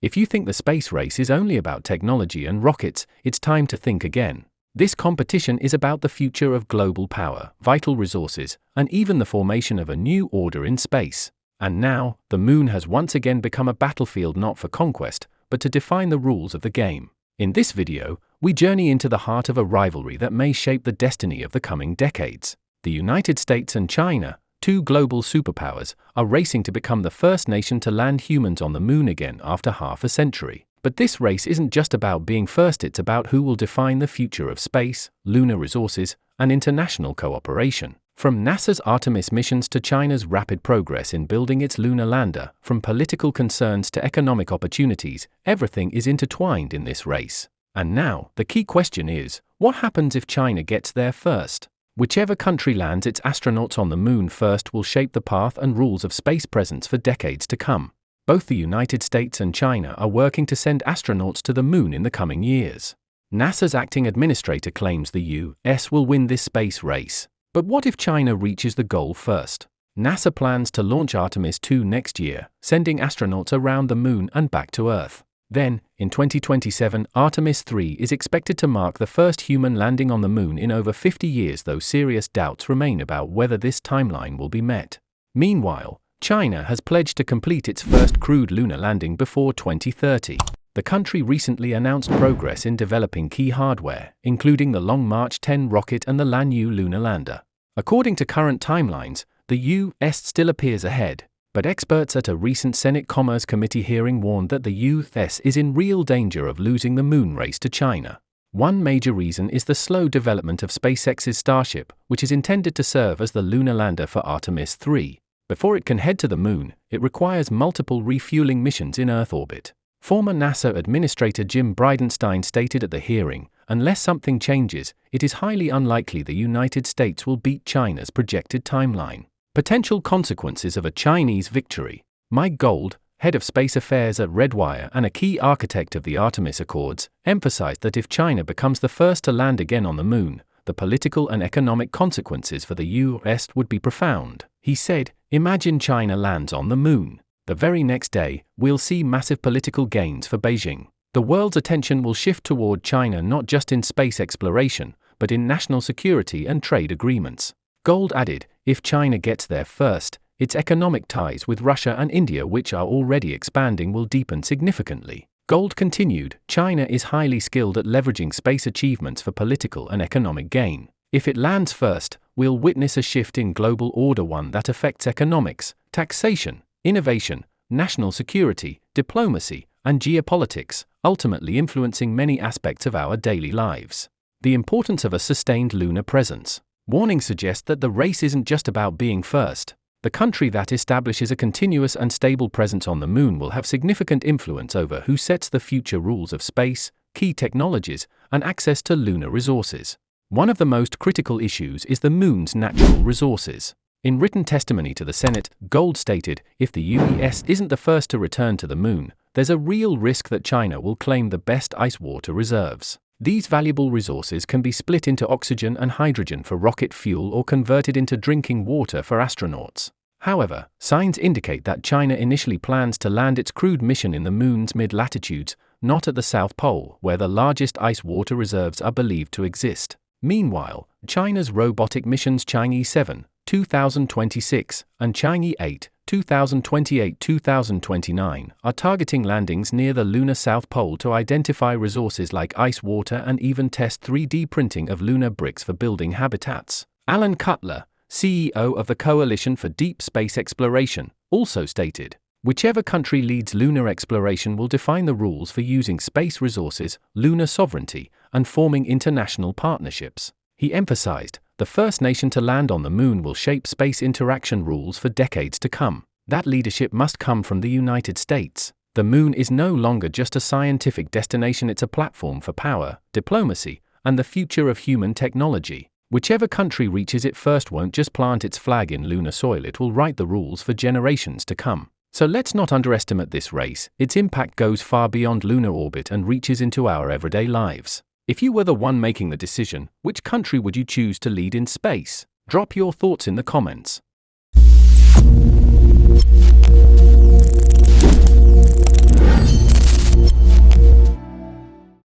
If you think the space race is only about technology and rockets, it's time to think again. This competition is about the future of global power, vital resources, and even the formation of a new order in space. And now, the moon has once again become a battlefield not for conquest, but to define the rules of the game. In this video, we journey into the heart of a rivalry that may shape the destiny of the coming decades. The United States and China, two global superpowers, are racing to become the first nation to land humans on the moon again after half a century. But this race isn't just about being first, it's about who will define the future of space, lunar resources, and international cooperation. From NASA's Artemis missions to China's rapid progress in building its lunar lander, from political concerns to economic opportunities, everything is intertwined in this race. And now, the key question is, what happens if China gets there first? Whichever country lands its astronauts on the moon first will shape the path and rules of space presence for decades to come. Both the United States and China are working to send astronauts to the moon in the coming years. NASA's acting administrator claims the US will win this space race. But what if China reaches the goal first? NASA plans to launch Artemis 2 next year, sending astronauts around the moon and back to Earth. Then, in 2027, Artemis 3 is expected to mark the first human landing on the moon in over 50 years, though serious doubts remain about whether this timeline will be met. Meanwhile, China has pledged to complete its first crewed lunar landing before 2030. The country recently announced progress in developing key hardware, including the Long March 10 rocket and the Lanyu lunar lander. According to current timelines, the US still appears ahead, but experts at a recent Senate Commerce Committee hearing warned that the US is in real danger of losing the moon race to China. One major reason is the slow development of SpaceX's Starship, which is intended to serve as the lunar lander for Artemis 3. Before it can head to the moon, it requires multiple refueling missions in Earth orbit. Former NASA Administrator Jim Bridenstine stated at the hearing, unless something changes, it is highly unlikely the United States will beat China's projected timeline. Potential consequences of a Chinese victory. Mike Gold, head of space affairs at Redwire and a key architect of the Artemis Accords, emphasized that if China becomes the first to land again on the moon, the political and economic consequences for the US would be profound. He said, "Imagine China lands on the moon. The very next day, we'll see massive political gains for Beijing. The world's attention will shift toward China not just in space exploration, but in national security and trade agreements." Gold added, if China gets there first, its economic ties with Russia and India, which are already expanding, will deepen significantly. Gold continued, China is highly skilled at leveraging space achievements for political and economic gain. If it lands first, we'll witness a shift in global order, one that affects economics, taxation, innovation, national security, diplomacy, and geopolitics, ultimately influencing many aspects of our daily lives. The importance of a sustained lunar presence. Warnings suggest that the race isn't just about being first. The country that establishes a continuous and stable presence on the moon will have significant influence over who sets the future rules of space, key technologies, and access to lunar resources. One of the most critical issues is the moon's natural resources. In written testimony to the Senate, Gold stated, if the US isn't the first to return to the moon, there's a real risk that China will claim the best ice water reserves. These valuable resources can be split into oxygen and hydrogen for rocket fuel or converted into drinking water for astronauts. However, signs indicate that China initially plans to land its crewed mission in the moon's mid-latitudes, not at the South Pole, where the largest ice water reserves are believed to exist. Meanwhile, China's robotic missions Chang'e 7, 2026, and Chang'e 8, 2028-2029, are targeting landings near the lunar South Pole to identify resources like ice water and even test 3D printing of lunar bricks for building habitats. Alan Cutler, CEO of the Coalition for Deep Space Exploration, also stated, whichever country leads lunar exploration will define the rules for using space resources, lunar sovereignty, and forming international partnerships. He emphasized, the first nation to land on the moon will shape space interaction rules for decades to come. That leadership must come from the United States. The moon is no longer just a scientific destination, it's a platform for power, diplomacy, and the future of human technology. Whichever country reaches it first won't just plant its flag in lunar soil, it will write the rules for generations to come. So let's not underestimate this race. Its impact goes far beyond lunar orbit and reaches into our everyday lives. If you were the one making the decision, which country would you choose to lead in space? Drop your thoughts in the comments.